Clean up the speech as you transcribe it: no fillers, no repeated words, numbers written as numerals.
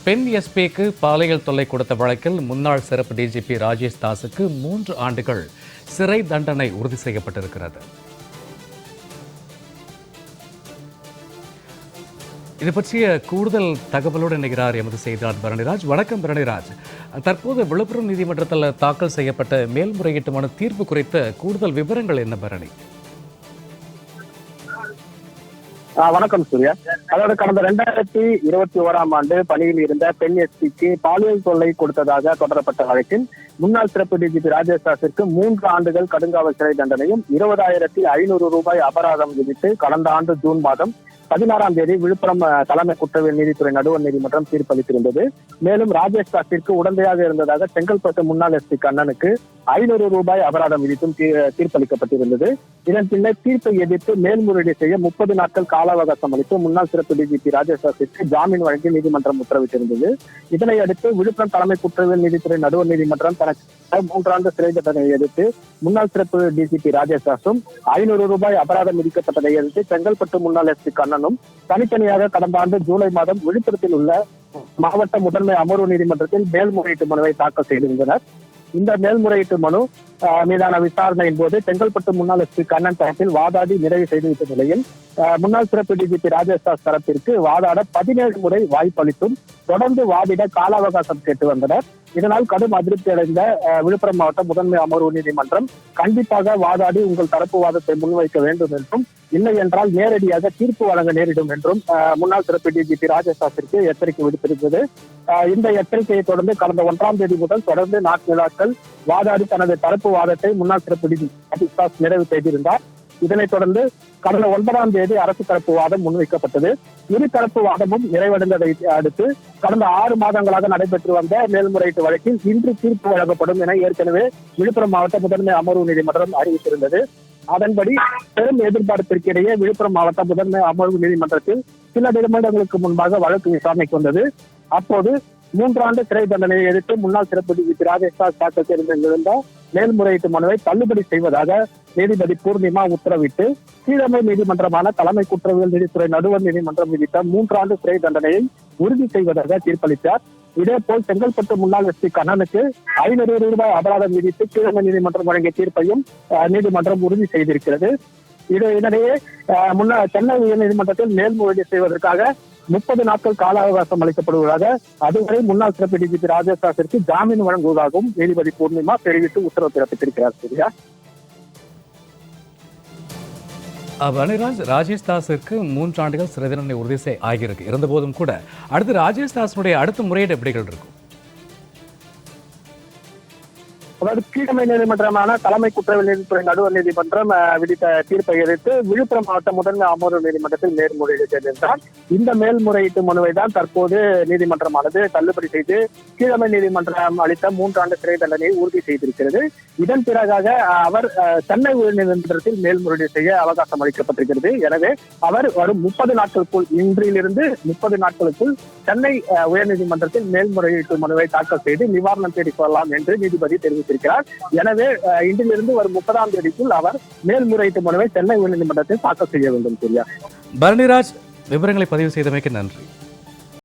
பெண் எஸ்பிக்கு பாலியல் தொல்லை கொடுத்த வழக்கில் முன்னாள் சிறப்பு டிஜிபி ராஜேஷ் தாஸுக்கு 3 ஆண்டுகள் சிறை தண்டனை உறுதி செய்யப்பட்டிருக்கிறது. இது பற்றிய கூடுதல் தகவலோடு இணைகிறார் எமது செய்தியாளர் பரணிராஜ். வணக்கம் பரணிராஜ். தற்போது விழுப்புரம் நீதிமன்றத்தில் தாக்கல் செய்யப்பட்ட மேல்முறையீட்டு மனு தீர்ப்பு குறித்த கூடுதல் விவரங்கள் என்ன பரணி? வணக்கம் சூர்யா. அதாவது கடந்த 2021ஆம் ஆண்டு பணியில் இருந்த பெண் எஸ்பிக்கு பாலியல் தொல்லை கொடுத்ததாக தொடரப்பட்ட வழக்கில் முன்னாள் சிறப்பு டிஜிபி ராஜேஷ் தாஸிற்கு 3 ஆண்டுகள் கடுங்காவல் சிறை தண்டனையும் 20,500 ரூபாய் அபராதம் விதித்து கடந்த ஆண்டு ஜூன் மாதம் 16ஆம் தேதி விழுப்புரம் தலைமை குற்றவியல் நீதித்துறை நடுவர் நீதிமன்றம் தீர்ப்பளித்திருந்தது. மேலும் ராஜேஷ் தாஸிற்கு உடந்தையாக இருந்ததாக செங்கல்பட்டு முன்னாள் எஸ்பி கண்ணனுக்கு 500 ரூபாய் அபராதம் விதித்தும் தீர்ப்பளிக்கப்பட்டிருந்தது. இதன் பின்னர் தீர்ப்பை எதிர்த்து மேல்முறையீடு செய்ய 30 நாட்கள் கால அவகாசம் அளித்து முன்னாள் சிறப்பு டிஜிபி ராஜேஷ் தாஸிற்கு ஜாமீன் வழங்கி நீதிமன்றம் உத்தரவிட்டிருந்தது. இதனை அடுத்து விழுப்புரம் தலைமை குற்றவியல் நீதித்துறை நடுவர் நீதிமன்றம் தனக்கு 3 ஆண்டு சிறை தண்டனையை எதிர்த்து முன்னாள் சிறப்பு டிஜிபி ராஜேஷ் தாஸும் 500 ரூபாய் அபராதம் விதிக்கப்பட்டதை எதிர்த்து செங்கல்பட்டு முன்னாள் எஸ்பி கண்ணனும் தனித்தனியாக கடந்த ஆண்டு ஜூலை மாதம் விழுப்புரத்தில் உள்ள மாவட்ட முதன்மை அமர்வு நீதிமன்றத்தில் மேல்முறையீட்டு மனுவை தாக்கல் செய்திருந்தனர். இந்த மேல்முறையீட்டு மனு மீதான விசாரணையின் போது செங்கல்பட்டு முன்னாள் எஸ்பி கண்ணன் தரப்பில் வாதாடி நிறைவு செய்துவிட்ட நிலையில் முன்னாள் சிறப்பு டிஜிபி ராஜேஷ் தாஸ் தரப்பிற்கு வாதாட 17 முறை வாய்ப்பளித்தும் தொடர்ந்து வாதிட கால அவகாசம் கேட்டு வந்தனர். இதனால் கடும் அதிருப்தி அடைந்த விழுப்புரம் மாவட்ட முதன்மை அமர்வு நீதிமன்றம் கண்டிப்பாக வாதாடி உங்கள் தரப்பு வாதத்தை முன்வைக்க வேண்டும் என்றும், இல்லை என்றால் நேரடியாக தீர்ப்பு வழங்க நேரிடும் என்றும் முன்னாள் சிறப்பு டிஜிபி ராஜேஷ் தாஸிற்கு எச்சரிக்கை விடுத்திருந்தது. இந்த எச்சரிக்கையை தொடர்ந்து கடந்த 1ஆம் தேதி முதல் தொடர்ந்து 4 நாட்கள் வாதாடி தனது தரப்பு வாதத்தை முன்னாள் சிறப்பு டிஜிபி ராஜேஷ் தாஸ் நிறைவு செய்திருந்தார். இதனைத் தொடர்ந்து கடந்த 9ஆம் தேதி அரசு தரப்பு வாதம் முன்வைக்கப்பட்டது. இரு தரப்பு வாதமும் நிறைவடைந்ததை அடுத்து கடந்த 6 மாதங்களாக நடைபெற்று வந்த மேல்முறையீட்டு வழக்கில் இன்று தீர்ப்பு வழங்கப்படும் என ஏற்கனவே விழுப்புரம் மாவட்ட முதன்மை அமர்வு நீதிமன்றம் அறிவித்திருந்தது. அதன்படி பெரும் எதிர்பார்ப்பிற்கிடையே விழுப்புரம் மாவட்ட முதன்மை அமர்வு நீதிமன்றத்தில் சில நிமிடங்களுக்கு முன்பாக வழக்கு விசாரணைக்கு வந்தது. அப்போது 3 ஆண்டு சிறை தண்டனையை எதிர்த்து முன்னாள் சிறப்பு டிஜிபி ராஜேஷ் தாஸ் தாக்கல் செய்திருந்த மேல்முறையீட்டு மனுவை தள்ளுபடி செய்வதாக நீதிபதி பூர்ணிமா உத்தரவிட்டு கீழமை நீதிமன்றமான தலைமை குற்றவியல் நீதித்துறை நடுவர் நீதிமன்றம் விதித்த 3 ஆண்டு சிறை தண்டனையை உறுதி செய்வதாக தீர்ப்பளித்தார். இதேபோல் செங்கல்பட்டு முன்னாள் எஸ்பி கண்ணனுக்கு 500 ரூபாய் அபராதம் விதித்து கீழமை நீதிமன்றம் வழங்கிய தீர்ப்பையும் நீதிமன்றம் உறுதி செய்திருக்கிறது. இதனிடையே சென்னை உயர்நீதிமன்றத்தில் மேல்முறையீடு செய்வதற்காக 30 நாட்கள் கால அவகாசம் அளிக்கப்படுவதாக, அதுவரை முன்னாள் சிறப்பு டிஜிபி ராஜேஷ் தாஸிற்கு ஜாமீன் வழங்குவதாகவும் நீதிபதி பூர்ணிமா தெரிவித்து உத்தரவு பிறப்பித்திருக்கிறார். சரியா பரணிராஜ், ராஜேஷ் தாஸிற்கு 3 ஆண்டுகள் சிறை தண்டனை உறுதி ஆகியிருக்கு. இருந்தபோதும் கூட அடுத்து ராஜேஷ் தாஸினுடைய அடுத்த முறையீடு எப்படிகள் இருக்கும்? அதாவது கீழமை நீதிமன்றமான தலைமை குற்றவியல் நீதித்துறை நடுவர் நீதிமன்றம் விதித்த தீர்ப்பை எதிர்த்து விழுப்புரம் மாவட்ட முதன்மை அமர்வு நீதிமன்றத்தில் மேல்முறையீடு செய்திருந்தார். இந்த மேல்முறையீட்டு மனுவை தான் தற்போது நீதிமன்றமானது தள்ளுபடி செய்து கீழமை நீதிமன்றம் அளித்த 3 ஆண்டு சிறை தண்டனையை உறுதி செய்திருக்கிறது. இதன் பிறகாக அவர் சென்னை உயர்நீதிமன்றத்தில் மேல்முறையீடு செய்ய அவகாசம் அளிக்கப்பட்டிருக்கிறது. எனவே அவர் வரும் 30 நாட்களுக்குள், இன்றிலிருந்து 30 நாட்களுக்குள் சென்னை உயர்நீதிமன்றத்தில் மேல்முறையீட்டு மனுவை தாக்கல் செய்து நிவாரணம் தேடிக் கொள்ளலாம் என்று நீதிபதி தெரிவித்தார். எனவே இன்றிலிருந்து வரும் 30ஆம் தேதிக்குள் அவர் மேல்முறையீட்டு மனுவை சென்னை உயர்நீதிமன்றத்தில் தாக்கல் செய்ய வேண்டும். பரணிராஜ், விவரங்களை பதிவு செய்தமைக்கு நன்றி.